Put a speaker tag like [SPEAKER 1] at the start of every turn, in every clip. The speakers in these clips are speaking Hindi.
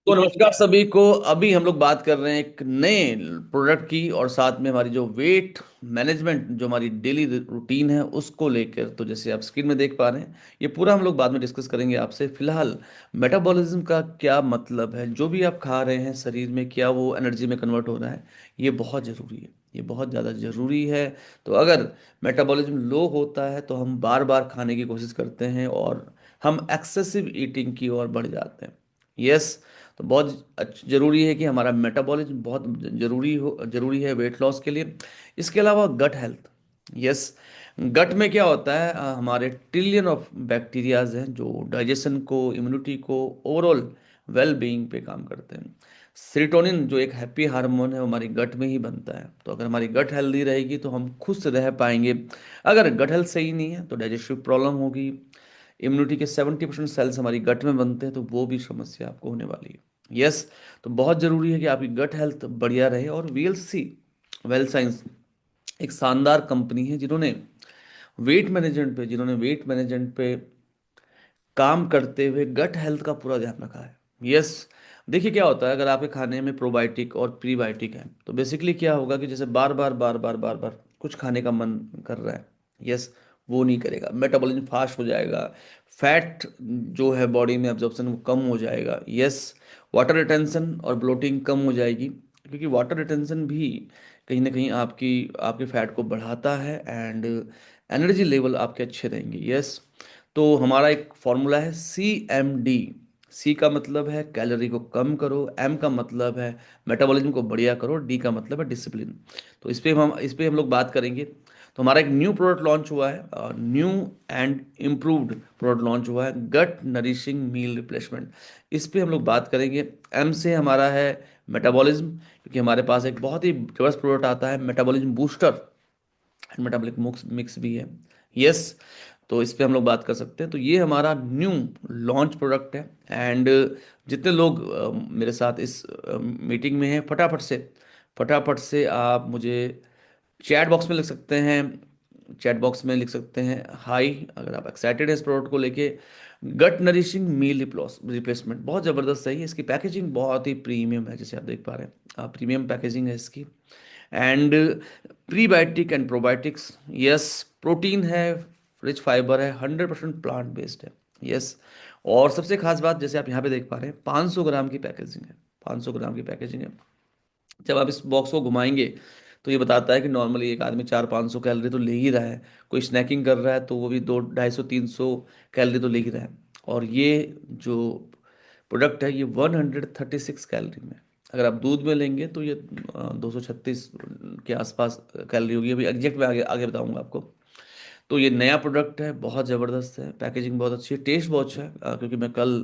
[SPEAKER 1] तो नमस्कार सभी को। अभी हम लोग बात कर रहे हैं एक नए प्रोडक्ट की, और साथ में हमारी जो वेट मैनेजमेंट जो हमारी डेली रूटीन है उसको लेकर। तो जैसे आप स्क्रीन में देख पा रहे हैं, ये पूरा हम लोग बाद में डिस्कस करेंगे आपसे। फिलहाल मेटाबॉलिज्म का क्या मतलब है, जो भी आप खा रहे हैं शरीर में क्या वो एनर्जी में कन्वर्ट हो रहा है, ये बहुत ज़रूरी है, ये बहुत ज़्यादा ज़रूरी है। तो अगर मेटाबॉलिज्म लो होता है तो हम बार बार खाने की कोशिश करते हैं और हम एक्सेसिव ईटिंग की ओर बढ़ जाते हैं। यस। तो बहुत जरूरी है कि हमारा मेटाबॉलिज्म बहुत जरूरी है वेट लॉस के लिए। इसके अलावा गट हेल्थ। यस। गट में क्या होता है, हमारे ट्रिलियन ऑफ बैक्टीरियाज हैं जो डाइजेशन को, इम्यूनिटी को, ओवरऑल वेल बीइंग पे काम करते हैं। सेरोटोनिन जो एक हैप्पी हार्मोन है वो हमारी गट में ही बनता है। तो अगर हमारी गट हेल्दी रहेगी तो हम खुश रह पाएंगे। अगर गट हेल्थ सही नहीं है तो डाइजेस्टिव प्रॉब्लम होगी। इम्यूनिटी के 70% सेल्स हमारी गट में बनते हैं, तो वो भी समस्या आपको होने वाली है। यस। तो बहुत ज़रूरी है कि आपकी गट हेल्थ बढ़िया रहे। और वीएलसी वेल साइंस एक शानदार कंपनी है जिन्होंने वेट मैनेजमेंट पे काम करते हुए गट हेल्थ का पूरा ध्यान रखा है। यस। देखिए क्या होता है, अगर आपके खाने में प्रोबायोटिक और प्रीबायोटिक है तो बेसिकली क्या होगा कि जैसे बार बार कुछ खाने का मन कर रहा है। यस। वो नहीं करेगा, मेटाबॉलिज्म फास्ट हो जाएगा। फैट जो है बॉडी में एब्जॉर्प्शन वो कम हो जाएगा। यस। वाटर रिटेंशन और ब्लोटिंग कम हो जाएगी, क्योंकि वाटर रिटेंशन भी कहीं ना कहीं आपकी आपके फैट को बढ़ाता है। एंड एनर्जी लेवल आपके अच्छे रहेंगे। यस। तो हमारा एक फॉर्मूला है CMD। सी का मतलब है कैलोरी को कम करो, एम का मतलब है मेटाबॉलिज्म को बढ़िया करो, डी का मतलब है डिसिप्लिन। तो इस पे हम लोग बात करेंगे। तो हमारा एक न्यू प्रोडक्ट लॉन्च हुआ है, new and improved product launch हुआ है, गट नरिशिंग मील रिप्लेसमेंट। इस पे हम लोग बात करेंगे। एम से हमारा है मेटाबॉलिज्म, क्योंकि हमारे पास एक बहुत ही जबरदस्त प्रोडक्ट आता है मेटाबॉलिज्म बूस्टर, मेटाबॉलिक मिक्स भी है। यस। तो इस पे हम लोग बात कर सकते हैं। तो ये हमारा न्यू लॉन्च प्रोडक्ट है। एंड जितने लोग मेरे साथ इस मीटिंग में हैं, फटाफट से आप मुझे चैट बॉक्स में लिख सकते हैं। चैट बॉक्स में लिख सकते हैं हाई, अगर आप एक्साइटेड हैं इस प्रोडक्ट को लेके। गट नरिशिंग मील रिप्लेसमेंट बहुत ज़बरदस्त है। इसकी पैकेजिंग बहुत ही प्रीमियम है, जैसे आप देख पा रहे हैं, प्रीमियम पैकेजिंग है इसकी। And prebiotic and probiotics, yes. Protein है, रिच फाइबर है, 100% प्लांट बेस्ड है। यस। और सबसे खास बात, जैसे आप यहाँ पे देख पा रहे हैं, 500 ग्राम की पैकेजिंग है। 500 ग्राम की पैकेजिंग है। जब आप इस बॉक्स को घुमाएंगे तो ये बताता है कि नॉर्मली एक आदमी 400-500 कैलोरी तो ले ही रहा है। कोई स्नैकिंग कर रहा है तो वो भी 200-250-300 कैलोरी तो ले ही रहा है। और ये जो प्रोडक्ट है ये 136 कैलोरी में। अगर आप दूध में लेंगे तो ये 236 के आसपास कैलोरी होगी। अभी एग्जैक्ट मैं आगे आगे बताऊंगा आपको। तो ये नया प्रोडक्ट है, बहुत ज़बरदस्त है, पैकेजिंग बहुत अच्छी है, टेस्ट बहुत अच्छा है। क्योंकि मैं कल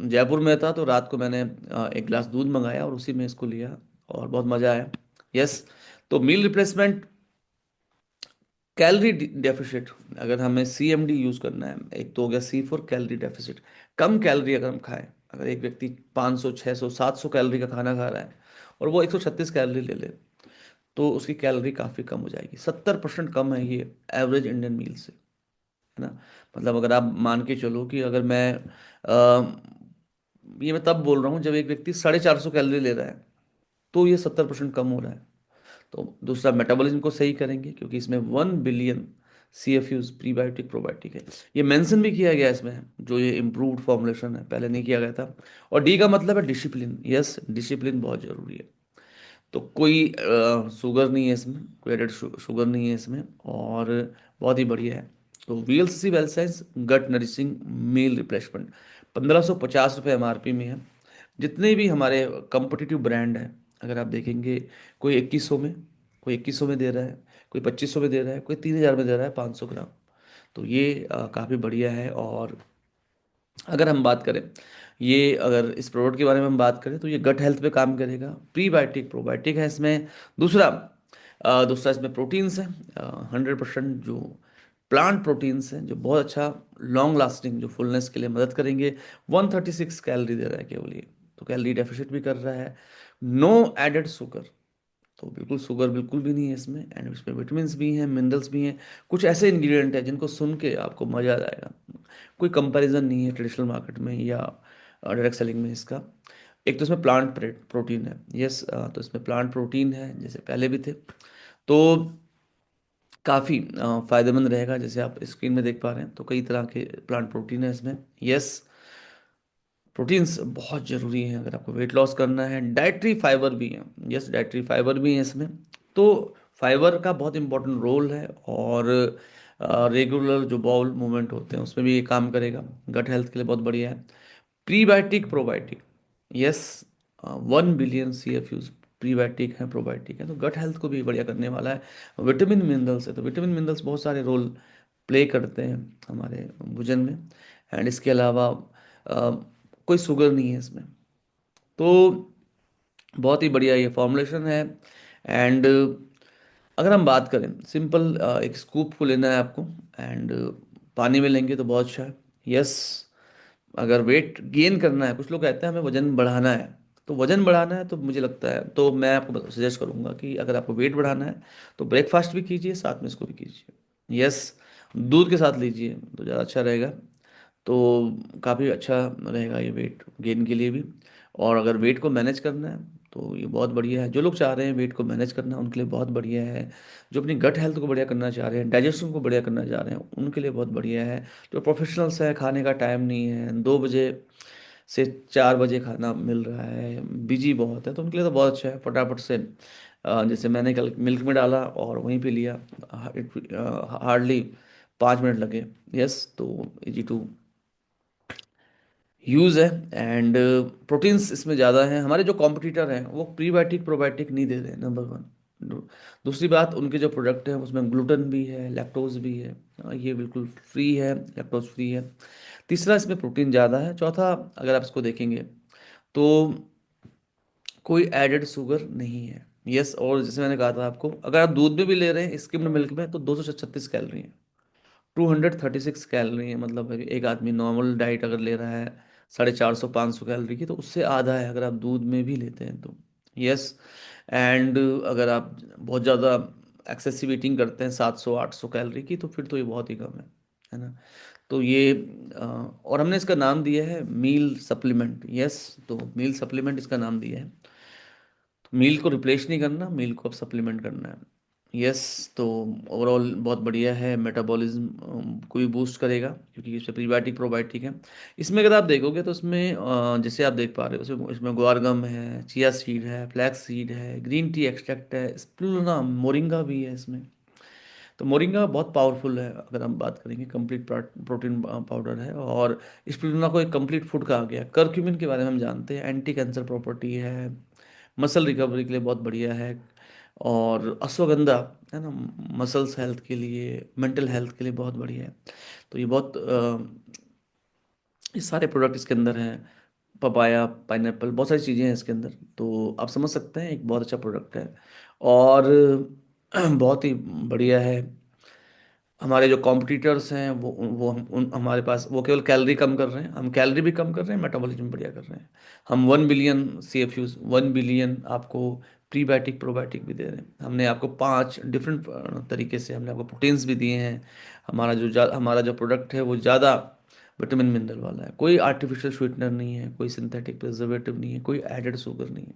[SPEAKER 1] जयपुर में था तो रात को मैंने एक गिलास दूध मंगाया और उसी में इसको लिया और बहुत मज़ा आया। यस। तो मील रिप्लेसमेंट, कैलोरी डेफिसिट, अगर हमें CMD यूज़ करना है, एक तो हो गया C for calorie deficit. Come calorie अगर हम खाएं, अगर एक व्यक्ति 500 600 700 कैलोरी का खाना खा रहा है और वो 136 कैलोरी ले ले, तो उसकी कैलोरी काफ़ी कम हो जाएगी। 70% कम है ये एवरेज इंडियन मील से, है ना। मतलब अगर आप मान के चलो कि अगर मैं ये मैं तब बोल रहा हूँ जब एक व्यक्ति 450 कैलोरी ले रहा है, तो ये 70% कम हो रहा है। तो दूसरा, मेटाबॉलिज्म को सही करेंगे, क्योंकि इसमें 1 बिलियन CFUs प्रीबायोटिक प्रोबायोटिक है। ये मेंशन भी किया गया है इसमें, जो ये इम्प्रूव्ड फॉर्मुलेशन है, पहले नहीं किया गया था। और डी का मतलब है डिसिप्लिन। यस, डिसिप्लिन बहुत जरूरी है। तो कोई शुगर नहीं है इसमें, कोई एडेड शुगर नहीं है इसमें, और बहुत ही बढ़िया है। तो VLCC वेल साइंस गट नरिशिंग मील रिप्लेसमेंट 1550 रुपये MRP में है। जितने भी हमारे कंपटीटिव ब्रांड हैं, अगर आप देखेंगे, कोई 2100 में, कोई 2100 में दे रहा है, कोई 2500 में दे रहा है, कोई 3000 में दे रहा है 500 ग्राम। तो ये काफ़ी बढ़िया है। और अगर हम बात करें, ये अगर इस प्रोडक्ट के बारे में हम बात करें तो ये गट हेल्थ पे काम करेगा। प्रीबायोटिक प्रोबायोटिक है इसमें। दूसरा दूसरा इसमें प्रोटीन्स हैं, 100% जो प्लांट प्रोटीन्स हैं, जो बहुत अच्छा लॉन्ग लास्टिंग जो फुलनेस के लिए मदद करेंगे। 136 कैलोरी दे रहा है केवल ये, तो कैलोरी डेफिसिट भी कर रहा है। नो एडेड शुगर, तो बिल्कुल शुगर बिल्कुल भी नहीं है इसमें। एंड इसमें विटामिन भी हैं, मिनरल्स भी हैं। कुछ ऐसे इंग्रेडिएंट हैं जिनको सुन के आपको मज़ा आ जाएगा। कोई कंपैरिजन नहीं है ट्रेडिशनल मार्केट में या डायरेक्ट सेलिंग में इसका। एक तो इसमें प्लांट प्रोटीन है, यस। तो इसमें प्लांट प्रोटीन है जैसे पहले भी थे, तो काफ़ी फायदेमंद रहेगा। जैसे आप स्क्रीन में देख पा रहे हैं तो कई तरह के प्लांट प्रोटीन है इसमें, यस। प्रोटीन्स बहुत ज़रूरी हैं अगर आपको वेट लॉस करना है। डाइटरी फाइबर भी है, यस, डाइटरी फाइबर भी है इसमें। तो फाइबर का बहुत इंपॉर्टेंट रोल है, और रेगुलर जो बाउल मूवमेंट होते हैं उसमें भी ये काम करेगा। गट हेल्थ के लिए बहुत बढ़िया है। Prebiotic probiotic, yes. 1 billion CFUs prebiotic है, प्रोबायोटिक है, तो गट हेल्थ को भी बढ़िया करने वाला है। विटामिन मिनरल्स है, तो विटामिन मिनरल्स बहुत सारे रोल प्ले करते हैं हमारे भोजन में। एंड इसके अलावा कोई शुगर नहीं है इसमें, तो बहुत ही बढ़िया ये फॉर्मुलेशन है। एंड अगर हम बात करें सिंपल, एक स्कूप को लेना है आपको, एंड पानी में लेंगे तो बहुत अच्छा है, यस। अगर वेट गेन करना है, कुछ लोग कहते हैं हमें वजन बढ़ाना है, तो वजन बढ़ाना है तो मुझे लगता है, तो मैं आपको सजेस्ट करूंगा कि अगर आपको वेट बढ़ाना है तो ब्रेकफास्ट भी कीजिए, साथ में इसको भी कीजिए, यस। दूध के साथ लीजिए तो ज़्यादा अच्छा रहेगा। तो काफ़ी अच्छा रहेगा ये वेट गेन के लिए भी। और अगर वेट को मैनेज करना है तो ये बहुत बढ़िया है। जो लोग चाह रहे हैं वेट को मैनेज करना, उनके लिए बहुत बढ़िया है। जो अपनी गट हेल्थ को बढ़िया करना चाह रहे हैं, डाइजेशन को बढ़िया करना चाह रहे हैं, उनके लिए बहुत बढ़िया है। जो प्रोफेशनल्स हैं, खाने का टाइम नहीं है, 2 बजे से 4 बजे खाना मिल रहा है, बिजी बहुत है, तो उनके लिए तो बहुत अच्छा है। फटाफट से जैसे मैंने कल मिल्क में डाला और वहीं पे लिया, हार्डली 5 मिनट लगे, यस। तो इजी टू यूज़ है। एंड प्रोटीन्स इसमें ज़्यादा हैं। हमारे जो कॉम्पिटिटर हैं वो प्रीबायोटिक प्रोबायोटिक नहीं दे रहे हैं, नंबर वन। दूसरी बात, उनके जो प्रोडक्ट हैं उसमें ग्लूटेन भी है, लैक्टोज भी है, ये बिल्कुल फ्री है, लैक्टोज फ्री है। तीसरा, इसमें प्रोटीन ज़्यादा है। चौथा, अगर आप इसको देखेंगे तो कोई एडेड शुगर नहीं है, यस। और जैसे मैंने कहा था आपको, अगर आप दूध में भी ले रहे हैं, स्किम्ड मिल्क में, तो 236 कैलोरी है, 236 कैलोरी है। मतलब एक आदमी नॉर्मल डाइट अगर ले रहा है 450-500 कैलोरी की, तो उससे आधा है अगर आप दूध में भी लेते हैं तो, यस। एंड अगर आप बहुत ज़्यादा एक्सेसिव ईटिंग करते हैं 700-800 कैलोरी की, तो फिर तो ये बहुत ही कम है ना। तो ये और हमने इसका नाम दिया है मील सप्लीमेंट, यस। तो मील सप्लीमेंट इसका नाम दिया है। तो मील को रिप्लेस नहीं करना, मील को अब सप्लीमेंट करना है, यस। तो ओवरऑल बहुत बढ़िया है, मेटाबॉलिज्म को भी बूस्ट करेगा क्योंकि इसमें प्रीबायोटिक प्रोबायोटिक है। इसमें अगर आप देखोगे तो इसमें जैसे आप देख पा रहे हो, इसमें इसमें ग्वारगम है, चिया सीड है, फ्लैक्स सीड है, ग्रीन टी एक्सट्रैक्ट है, स्पिरुलिना, मोरिंगा भी है इसमें। तो मोरिंगा बहुत पावरफुल है अगर हम बात करेंगे, कंप्लीट प्रोटीन पाउडर है। और स्पिरुलिना को एक कंप्लीट फूड कहा गया। करक्यूमिन के बारे में हम जानते हैं, एंटी कैंसर प्रॉपर्टी है, मसल रिकवरी के लिए बहुत बढ़िया है। और अश्वगंधा है ना, मसल्स हेल्थ के लिए, मेंटल हेल्थ के लिए बहुत बढ़िया है। तो ये बहुत ये सारे प्रोडक्ट इसके अंदर हैं। पपाया, पाइनएप्पल, बहुत सारी चीज़ें हैं इसके अंदर, तो आप समझ सकते हैं एक बहुत अच्छा प्रोडक्ट है। और बहुत ही बढ़िया है। हमारे जो कॉम्पिटिटर्स हैं वो हमारे पास वो केवल कैलोरी कम कर रहे हैं, हम कैलोरी भी कम कर रहे हैं, मेटाबॉलिज्म बढ़िया कर रहे हैं। हम 1 बिलियन CFUs, 1 बिलियन आपको प्रीबायोटिक प्रोबायोटिक भी दे रहे हैं। हमने आपको 5 डिफरेंट तरीके से हमने आपको प्रोटीन्स भी दिए हैं। हमारा जो प्रोडक्ट है वो ज़्यादा विटामिन मिनरल वाला है, कोई आर्टिफिशियल स्वीटनर नहीं है, कोई सिंथेटिक प्रिजर्वेटिव नहीं है, कोई एडेड शुगर नहीं है।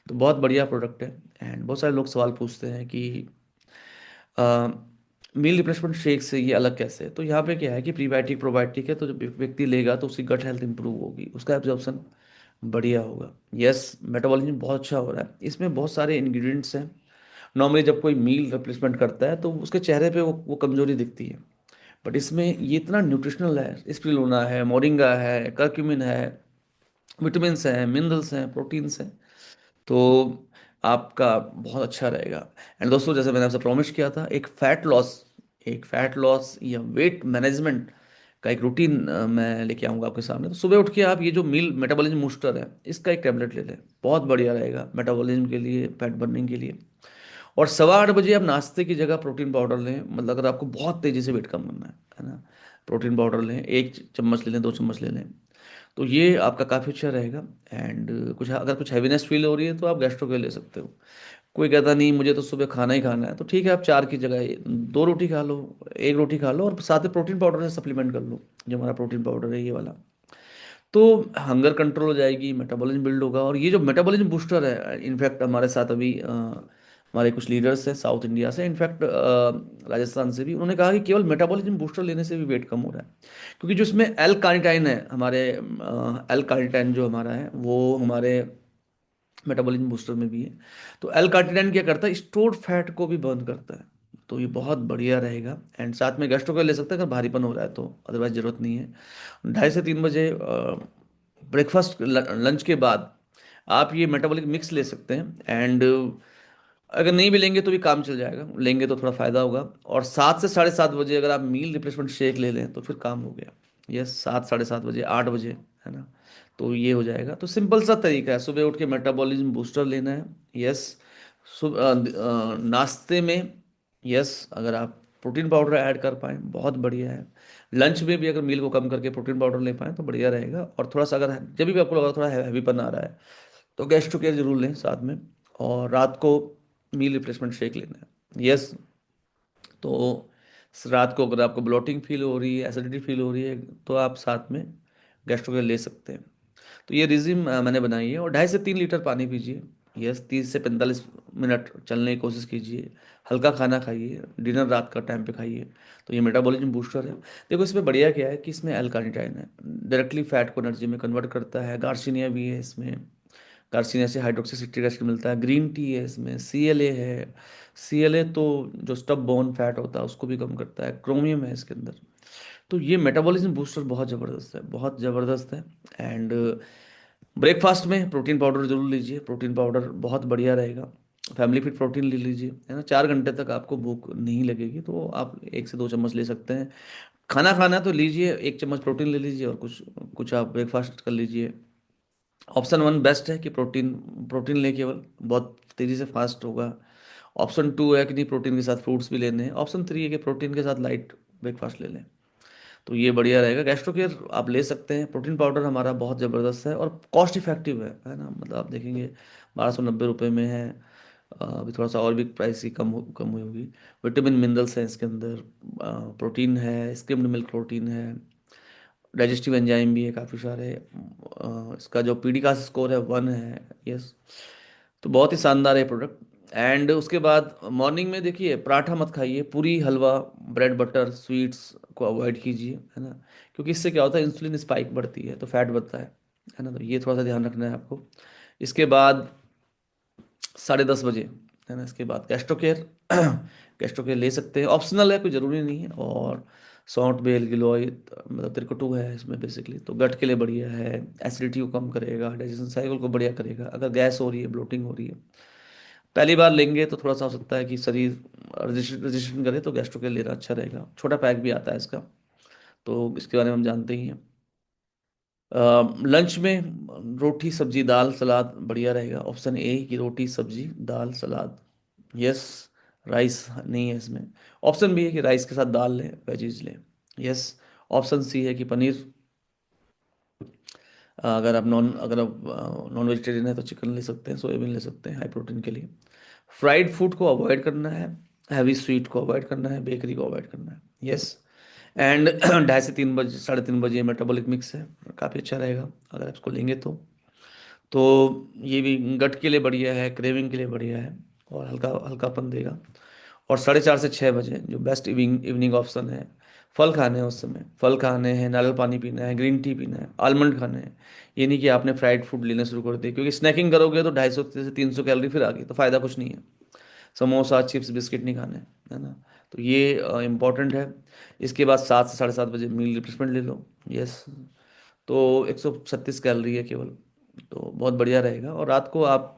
[SPEAKER 1] तो बहुत बढ़िया प्रोडक्ट है। एंड बहुत सारे लोग सवाल पूछते हैं कि मील रिप्लेसमेंट शेक से ये अलग कैसे है। तो यहाँ पे क्या है कि प्रीबायोटिक प्रोबायोटिक है, तो जब व्यक्ति लेगा तो उसकी गट हेल्थ इंप्रूव होगी, उसका एब्जॉर्प्शन बढ़िया होगा, यस। मेटाबॉलिज्म बहुत अच्छा हो रहा है। इसमें बहुत सारे इंग्रेडिएंट्स हैं। नॉर्मली जब कोई मील रिप्लेसमेंट करता है तो उसके चेहरे पे वो कमजोरी दिखती है, बट इसमें ये इतना न्यूट्रिशनल है। स्पिरुलिना है, मोरिंगा है, करक्यूमिन है, विटामिन हैं, मिनरल्स हैं, प्रोटीन्स हैं, तो आपका बहुत अच्छा रहेगा। एंड दोस्तों, जैसे मैंने आपसे प्रॉमिस किया था, एक फैट लॉस या वेट मैनेजमेंट का एक रूटीन मैं लेके आऊँगा आपके सामने। तो सुबह उठ के आप ये जो मील मेटाबॉलिज्म बूस्टर है, इसका एक टैबलेट ले लें, बहुत बढ़िया रहेगा मेटाबॉलिज्म के लिए, फैट बर्निंग के लिए। और 8:15 बजे आप नाश्ते की जगह प्रोटीन पाउडर लें, मतलब अगर आपको बहुत तेज़ी से वेट कम करना है ना, प्रोटीन पाउडर लें, 1 चम्मच ले लें, 2 चम्मच ले लें, तो ये आपका काफ़ी अच्छा रहेगा। एंड अगर कुछ हैवीनेस फील हो रही है तो आप गैस्ट्रो के ले सकते हो। कोई कहता नहीं मुझे तो सुबह खाना ही खाना है, तो ठीक है, आप 4 की जगह 2 रोटी खा लो, 1 रोटी खा लो, और साथ में प्रोटीन पाउडर से सप्लीमेंट कर लो, जो हमारा प्रोटीन पाउडर है ये वाला। तो हंगर कंट्रोल हो जाएगी, मेटाबॉलिज्म बिल्ड होगा। और ये जो मेटाबॉलिज्म बूस्टर है, इनफैक्ट हमारे साथ अभी हमारे कुछ लीडर्स हैं साउथ इंडिया से, इनफैक्ट राजस्थान से भी, उन्होंने कहा कि केवल मेटाबॉलिज्म बूस्टर लेने से भी वेट कम हो रहा है। क्योंकि जो इसमें एल कार्निटाइन है हमारे, एल कार्निटाइन जो हमारा है वो हमारे मेटाबॉलिज्म बूस्टर में भी है। तो एल कार्निटाइन क्या करता है, स्टोर्ड फैट को भी बर्न करता है। तो ये बहुत बढ़िया रहेगा। एंड साथ में गैस्ट्रो का ले सकते हैं अगर भारीपन हो रहा है तो, अदरवाइज जरूरत नहीं है। 2:30 से 3 बजे ब्रेकफास्ट लंच के बाद आप ये मेटाबॉलिक मिक्स ले सकते हैं। एंड अगर नहीं भी लेंगे तो भी काम चल जाएगा, लेंगे तो थोड़ा फायदा होगा। और 7 से 7:30 बजे अगर आप मील रिप्लेसमेंट शेक ले लें तो फिर काम हो गया। यस, 7, 7:30 बजे, 8 बजे, है ना। तो ये हो जाएगा। तो सिंपल सा तरीका है, सुबह उठ के मेटाबॉलिज्म बूस्टर लेना है। यस, नाश्ते में, यस, अगर आप प्रोटीन पाउडर ऐड कर पाएँ बहुत बढ़िया है। लंच में भी अगर मील को कम करके प्रोटीन पाउडर ले पाएँ तो बढ़िया रहेगा। और थोड़ा सा अगर जब भी आपको लगा थोड़ा हैवीपन आ रहा है तो गैस्ट्रो केयर जरूर लें साथ में। और रात को मील रिप्लेसमेंट शेक लेना है। यस, तो रात को अगर आपको ब्लोटिंग फील हो रही है, एसिडिटी फील हो रही है, तो आप साथ में गैस्ट्रो केयर ले सकते हैं। तो ये रिजिम मैंने बनाई है। और 2.5 से 3 लीटर पानी पीजिए। यस, 30 से 45 मिनट चलने की कोशिश कीजिए। हल्का खाना खाइए, डिनर रात का टाइम पे खाइए। तो ये मेटाबॉलिज्म बूस्टर है। देखो इसमें बढ़िया क्या है कि इसमें एल कार्निटाइन है, डायरेक्टली फैट को एनर्जी में कन्वर्ट करता है। गार्सिनिया भी है इसमें, गार्सिनिया से हाइड्रोक्सी सिट्रिक एसिड मिलता है। ग्रीन टी है इसमें, सीएलए है। सीएलए तो जो स्टब बोन फैट होता है उसको भी कम करता है। क्रोमियम है इसके अंदर। तो ये मेटाबॉलिज्म बूस्टर बहुत ज़बरदस्त है, बहुत ज़बरदस्त है। एंड ब्रेकफास्ट में प्रोटीन पाउडर जरूर लीजिए, प्रोटीन पाउडर बहुत बढ़िया रहेगा। फैमिली फिट प्रोटीन ले लीजिए, है ना। 4 घंटे तक आपको भूख नहीं लगेगी तो आप 1 से 2 चम्मच ले सकते हैं। खाना खाना तो लीजिए, 1 चम्मच प्रोटीन ले लीजिए और कुछ कुछ आप ब्रेकफास्ट कर लीजिए। ऑप्शन 1 बेस्ट है कि प्रोटीन प्रोटीन ले केवल, बहुत तेज़ी से फास्ट होगा। ऑप्शन 2 है कि नहीं, प्रोटीन के साथ फ्रूट्स भी लेने हैं। ऑप्शन 3 है कि प्रोटीन के साथ लाइट ब्रेकफास्ट ले लें। तो ये बढ़िया रहेगा। गैस्ट्रो केयर आप ले सकते हैं। प्रोटीन पाउडर हमारा बहुत ज़बरदस्त है और कॉस्ट इफेक्टिव है ना। मतलब आप देखेंगे 1290 रुपये में है। अभी थोड़ा सा और भी प्राइस की कम हुई होगी। विटामिन मिनरल्स हैं इसके अंदर, प्रोटीन है, स्किम्ड मिल्क प्रोटीन है, डाइजेस्टिव एंजाइम भी है काफ़ी सारे। इसका जो पीडिका स्कोर है 1 है। यस, तो बहुत ही शानदार है प्रोडक्ट। एंड उसके बाद मॉर्निंग में देखिए, पराठा मत खाइए, पूरी हलवा, ब्रेड बटर स्वीट्स को अवॉइड कीजिए, है ना। क्योंकि इससे क्या होता है, इंसुलिन स्पाइक बढ़ती है तो फैट बढ़ता है ना। तो ये थोड़ा सा ध्यान रखना है आपको। इसके बाद 10:30 बजे, है ना, इसके बाद गैस्ट्रो केयर गैस्ट्रो केयर ले सकते हैं, ऑप्शनल है, कोई ज़रूरी नहीं है। और सौंठ बेल गिलोय, मतलब तिरकुटू है इसमें बेसिकली, तो गट के लिए बढ़िया है। एसिडिटी को कम करेगा, डाइजेशन साइकिल को बढ़िया करेगा। अगर गैस हो रही है, ब्लोटिंग हो रही है, पहली बार लेंगे तो थोड़ा सा हो सकता है कि शरीर रजिस्ट्रेशन करे, तो गैस्ट्रो केयर लेना अच्छा रहेगा। छोटा पैक भी आता है इसका, तो इसके बारे में हम जानते ही हैं। लंच में रोटी सब्जी दाल सलाद बढ़िया रहेगा। ऑप्शन 1 की रोटी सब्जी दाल सलाद। यस, राइस नहीं है इसमें। ऑप्शन 2 है कि राइस के साथ दाल लें, वेजीज लें। यस, ऑप्शन 3 है कि पनीर, अगर आप नॉन वेजिटेरियन है तो चिकन ले सकते हैं, सोयाबीन ले सकते हैं हाई प्रोटीन के लिए। फ्राइड फूड को अवॉइड करना है, हैवी स्वीट को अवॉइड करना है, बेकरी को अवॉइड करना है। यस, एंड 2:30 से 3 बजे, 3:30 बजे मेटाबॉलिक मिक्स है, काफ़ी अच्छा रहेगा अगर आप इसको लेंगे तो ये भी गट के लिए बढ़िया है, क्रेविंग के लिए बढ़िया है और हल्का हल्कापन देगा। और 4:30 से 6 बजे जो बेस्ट इवनिंग ऑप्शन है, फल खाने हैं, उस समय फल खाने हैं, नारियल पानी पीना है, ग्रीन टी पीना है, आलमंड खाने हैं। ये नहीं कि आपने फ्राइड फूड लेना शुरू कर दिया, क्योंकि स्नैकिंग करोगे तो 250 से 300 कैलोरी फिर आ गई, तो फ़ायदा कुछ नहीं है। समोसा चिप्स बिस्किट नहीं खाने, है ना। तो ये इम्पोर्टेंट है। इसके बाद 7 से 7:30 बजे मील रिप्लेसमेंट ले लो। यस, तो 136 कैलोरी है केवल, तो बहुत बढ़िया रहेगा। और रात को आप,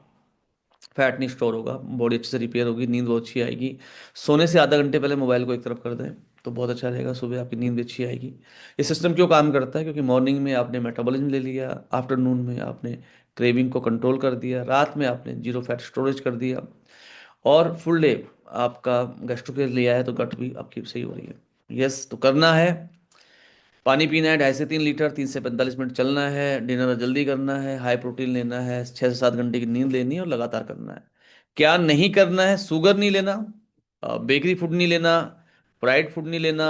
[SPEAKER 1] फैट नहीं स्टोर होगा, बॉडी अच्छे से रिपेयर होगी, नींद बहुत अच्छी आएगी। सोने से आधा घंटे पहले मोबाइल को एक तरफ कर दें तो बहुत अच्छा रहेगा, सुबह आपकी नींद भी अच्छी आएगी। ये सिस्टम क्यों काम करता है, क्योंकि मॉर्निंग में आपने मेटाबॉलिज्म ले लिया, आफ्टरनून में आपने क्रेविंग को कंट्रोल कर दिया, रात में आपने जीरो फैट स्टोरेज कर दिया, और फुल डे आपका गैस्ट्रो केयर लिया है तो गट भी आपकी सही हो रही है। यस, तो करना है, पानी पीना है 2.5 से 3 लीटर, 30 से 45 मिनट चलना है, डिनर जल्दी करना है, हाई प्रोटीन लेना है, 6 से 7 घंटे की नींद लेनी है और लगातार करना है। क्या नहीं करना है, शुगर नहीं लेना, बेकरी फूड नहीं लेना, फ्राइड फूड नहीं लेना,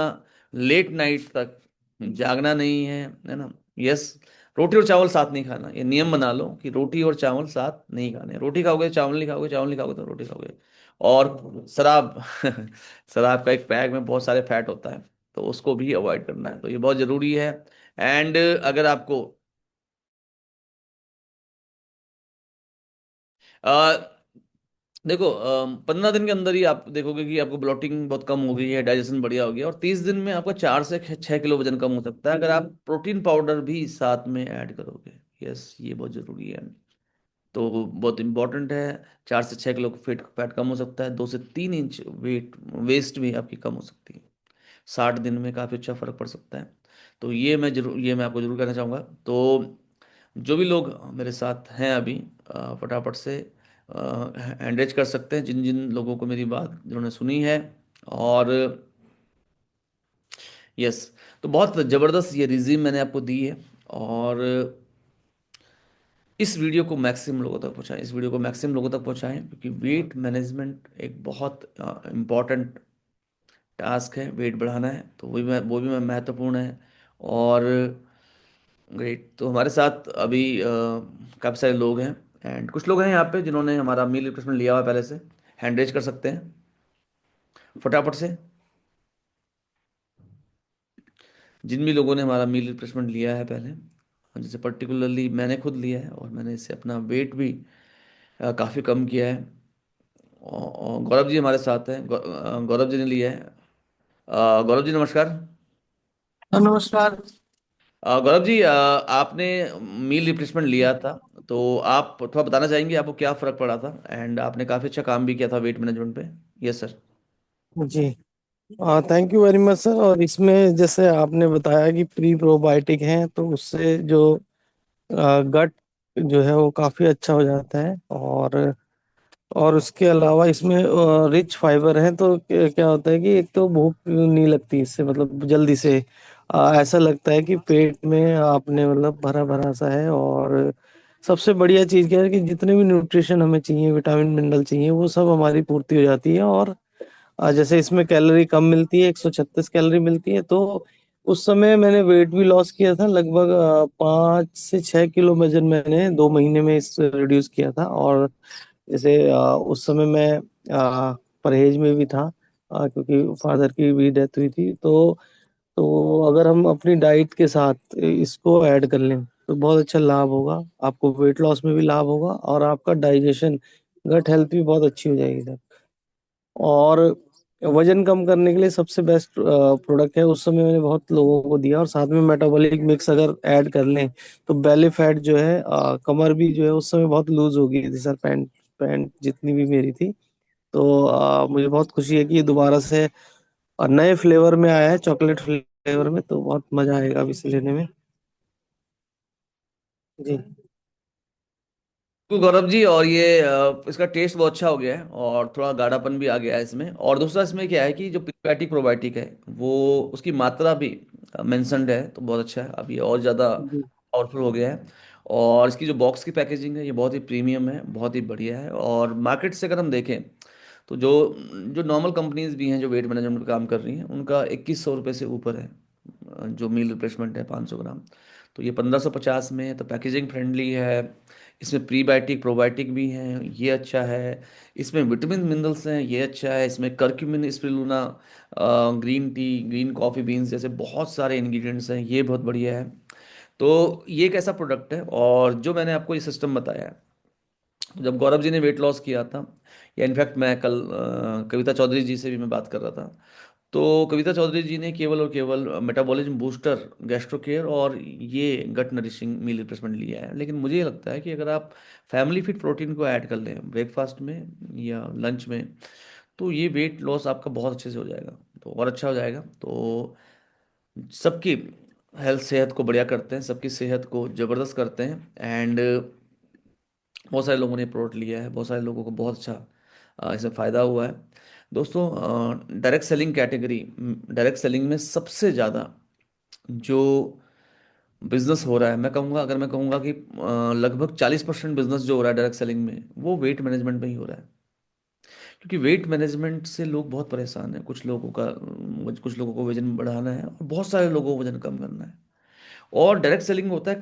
[SPEAKER 1] लेट नाइट तक जागना नहीं है ना। यस, रोटी और चावल साथ नहीं खाना, ये नियम बना लो कि रोटी और चावल साथ नहीं खाने, रोटी खाओगे चावल नहीं खाओगे, चावल नहीं खाओगे तो रोटी खाओगे। और शराब शराब का एक पैक में बहुत सारे फैट होता है, तो उसको भी अवॉइड करना है, तो ये बहुत जरूरी है। एंड अगर आपको देखो 15 दिन के अंदर ही आप देखोगे कि आपको ब्लोटिंग बहुत कम हो गई है, डाइजेशन बढ़िया हो गया, और 30 दिन में आपका 4 से 6 किलो वजन कम हो सकता है अगर आप प्रोटीन पाउडर भी साथ में ऐड करोगे। यस, ये बहुत जरूरी है, तो बहुत इंपॉर्टेंट है। 4 से 6 किलो फैट फैट कम हो सकता है, 2 से 3 इंच वेट वेस्ट भी आपकी कम हो सकती है। 60 दिन में काफ़ी अच्छा फर्क पड़ सकता है। तो ये मैं आपको जरूर कहना चाहूँगा। तो जो भी लोग मेरे साथ हैं अभी, फटाफट से एंगेज कर सकते हैं, जिन जिन लोगों को मेरी बात जिन्होंने सुनी है। और यस, तो बहुत ज़बरदस्त ये रिज्यूम मैंने आपको दी है। और इस वीडियो को मैक्सिमम लोगों तक पहुंचाएं, इस वीडियो को मैक्सिमम लोगों तक पहुंचाएं, क्योंकि वेट मैनेजमेंट एक बहुत इम्पॉर्टेंट टास्क है, वेट बढ़ाना है, तो वो भी महत्वपूर्ण है। और ग्रेट, तो हमारे साथ अभी काफ़ी सारे लोग हैं, एंड कुछ लोग हैं यहाँ पे जिन्होंने हमारा मील रिप्लेसमेंट लिया हुआ है पहले से। हैंड रेज कर सकते हैं फटाफट से, जिन भी लोगों ने हमारा मील रिप्लेसमेंट लिया है पहले। जैसे पर्टिकुलरली मैंने खुद लिया है, और मैंने इससे अपना वेट भी काफ़ी कम किया है। और गौरव जी हमारे साथ हैं, गौरव जी ने लिया है। गौरव जी नमस्कार।
[SPEAKER 2] हाँ, नमस्कार।
[SPEAKER 1] गौरव जी, आपने मील रिप्लेसमेंट लिया था, तो आप थोड़ा बताना चाहेंगे आपको क्या फ़र्क पड़ा था, एंड आपने काफ़ी अच्छा काम भी किया था वेट मैनेजमेंट पे। Yes sir.
[SPEAKER 2] जी, thank you very much sir. और इसमें जैसे आपने बताया कि प्री प्रोबायोटिक है, तो उससे जो गट जो है वो काफी अच्छा हो जाता है। और उसके अलावा इसमें रिच फाइबर है, तो क्या होता है कि एक तो भूख नहीं लगती इससे, मतलब जल्दी से ऐसा लगता है कि पेट में आपने मतलब भरा भरा सा है। और सबसे बढ़िया चीज क्या है कि जितने भी न्यूट्रिशन हमें चाहिए, विटामिन मिनरल चाहिए, वो सब हमारी पूर्ति हो जाती है। और जैसे इसमें कैलोरी कम मिलती है, 136 कैलोरी मिलती है। तो उस समय मैंने वेट भी लॉस किया था, लगभग 5 से 6 किलो वजन मैंने 2 महीने में इस रिड्यूस किया था। और जैसे उस समय मैं परहेज में भी था, क्योंकि फादर की भी डेथ हुई थी। तो अगर हम अपनी डाइट के साथ इसको ऐड कर लें तो बहुत अच्छा लाभ होगा, आपको वेट लॉस में भी लाभ होगा, और आपका डाइजेशन, गट हेल्थ भी बहुत अच्छी हो जाएगी सर। और वजन कम करने के लिए सबसे बेस्ट प्रोडक्ट है, उस समय मैंने बहुत लोगों को दिया। और साथ में मेटाबॉलिक मिक्स अगर ऐड कर लें तो बेली फैट जो है, कमर भी जो है उस समय बहुत लूज हो गई थी सर, पैंट पैंट जितनी भी मेरी थी। तो मुझे बहुत खुशी है कि ये दोबारा से नए फ्लेवर में आया है, चॉकलेट फ्लेवर में, तो बहुत मजा आएगा अब इसे लेने में। जी।
[SPEAKER 1] बिल्कुल गौरव जी, और ये इसका टेस्ट बहुत अच्छा हो गया है, और थोड़ा गाढ़ापन भी आ गया है इसमें। और दूसरा इसमें क्या है कि जो प्रीबायोटिक प्रोबायोटिक है, वो उसकी मात्रा भी मेंशन्ड है, तो बहुत अच्छा है, अब ये और ज़्यादा
[SPEAKER 2] जी।
[SPEAKER 1] पावरफुल हो गया है। और इसकी जो बॉक्स की पैकेजिंग है, ये बहुत ही प्रीमियम है, बहुत ही बढ़िया है। और मार्केट से अगर हम देखें, तो जो जो नॉर्मल कंपनीज भी हैं जो वेट मैनेजमेंट पे काम कर रही हैं, उनका 2100 रुपये से ऊपर है जो मील रिप्लेसमेंट है 500 ग्राम। तो ये 1550 में है, तो पैकेजिंग फ्रेंडली है। इसमें प्रीबायोटिक प्रोबायोटिक भी हैं, ये अच्छा है। इसमें विटामिन मिनरल्स हैं, ये अच्छा है। इसमें curcumin spirulina, green tea, green coffee beans जैसे बहुत सारे इंग्रेडिएंट्स हैं, ये बहुत बढ़िया है। तो ये एक ऐसा प्रोडक्ट है, और जो मैंने आपको ये सिस्टम बताया है, जब गौरव जी ने वेट लॉस किया था, या इनफैक्ट मैं कल कविता चौधरी जी से भी मैं बात कर रहा था, तो कविता चौधरी जी ने केवल और केवल मेटाबॉलिज्म बूस्टर, गैस्ट्रो केयर और ये गट नरिशिंग मील रिप्लेसमेंट लिया है। लेकिन मुझे ये लगता है कि अगर आप फैमिली फिट प्रोटीन को ऐड कर लें ब्रेकफास्ट में या लंच में, तो ये वेट लॉस आपका बहुत अच्छे से हो जाएगा, तो और अच्छा हो जाएगा। तो सबकी हेल्थ, सेहत को बढ़िया करते हैं, सबकी सेहत को ज़बरदस्त करते हैं। एंड बहुत सारे लोगों ने प्रोडक्ट लिया है, बहुत सारे लोगों को बहुत अच्छा इसमें फ़ायदा हुआ है। दोस्तों, direct selling category, direct selling में सबसे ज़्यादा जो बिजनेस हो रहा है, मैं कहूँगा, अगर मैं कहूँगा कि लगभग 40% बिजनेस जो हो रहा है डायरेक्ट सेलिंग में, वो वेट मैनेजमेंट में ही हो रहा है। क्योंकि वेट मैनेजमेंट से लोग बहुत परेशान हैं, कुछ लोगों को वजन बढ़ाना है, और बहुत सारे लोगों को वजन कम करना है। और डायरेक्ट सेलिंग होता है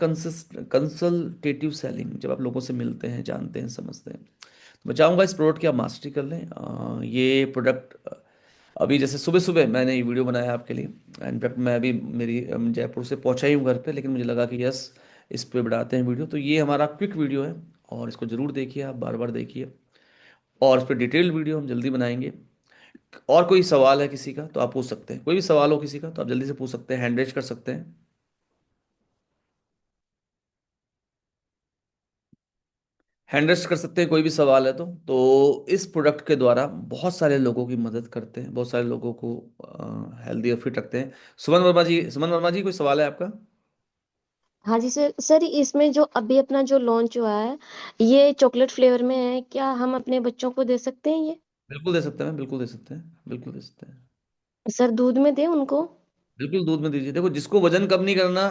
[SPEAKER 1] कंसल्टेटिव सेलिंग, जब आप लोगों से मिलते हैं, जानते हैं, समझते हैं। तो मैं चाहूँगा इस प्रोडक्ट की आप मास्टरी कर लें। ये प्रोडक्ट अभी जैसे सुबह सुबह मैंने ये वीडियो बनाया आपके लिए। इनफैक्ट मैं अभी मेरी जयपुर से पहुंचा ही हूँ घर पे, लेकिन मुझे लगा कि यस, इस पे बनाते हैं वीडियो। तो ये हमारा क्विक वीडियो है, और इसको ज़रूर देखिए, आप बार बार देखिए। और इस पर डिटेल्ड वीडियो हम जल्दी बनाएंगे। और कोई सवाल है किसी का तो आप पूछ सकते हैं, कोई भी सवाल हो किसी का तो आप जल्दी से पूछ सकते हैं, हैंड रेज कर सकते हैं। हैंड रेज कर सकते हैं, कोई भी सवाल है तो इस प्रोडक्ट के द्वारा बहुत सारे लोगों की मदद करते हैं, बहुत सारे लोगों को हेल्दी और फिट रखते हैं। सुमन वर्मा जी, कोई सवाल है आपका?
[SPEAKER 3] हाँ जी सर। सर इसमें जो अभी अपना जो लॉन्च हुआ है, ये चॉकलेट फ्लेवर में है, क्या हम अपने बच्चों को दे सकते हैं ये?
[SPEAKER 1] बिल्कुल दे सकते हैं, बिल्कुल दे सकते हैं, बिल्कुल दे सकते हैं।
[SPEAKER 3] सर दूध में दें उनको?
[SPEAKER 1] बिल्कुल दूध में दीजिए। देखो, जिसको वजन कम नहीं करना,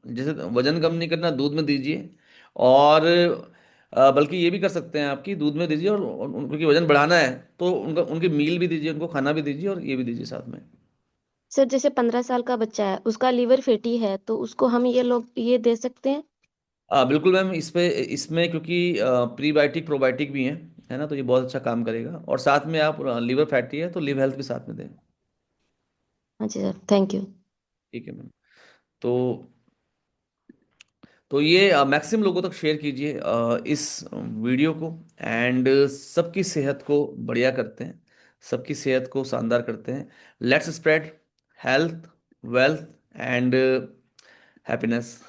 [SPEAKER 1] जैसे वजन कम नहीं करना, दूध में दीजिए। और बल्कि ये भी कर सकते हैं आपकी, दूध में दीजिए, और उनकी वजन बढ़ाना है तो उनका उनकी मील भी दीजिए, उनको खाना भी दीजिए, और ये भी दीजिए साथ में।
[SPEAKER 3] सर जैसे 15 साल का बच्चा है, उसका लीवर फैटी है, तो उसको हम ये लोग ये दे सकते हैं?
[SPEAKER 1] बिल्कुल मैम, इसमें क्योंकि प्रीबायोटिक प्रोबायोटिक भी हैं, है ना, तो ये बहुत अच्छा काम करेगा। और साथ में आप लीवर फैटी है तो लिव हेल्थ भी साथ में दें।
[SPEAKER 3] हाँ जी सर, थैंक यू।
[SPEAKER 1] ठीक है मैम। तो ये मैक्सिमम लोगों तक शेयर कीजिए इस वीडियो को। एंड सबकी सेहत को बढ़िया करते हैं, सबकी सेहत को शानदार करते हैं। Let's spread health, wealth and happiness.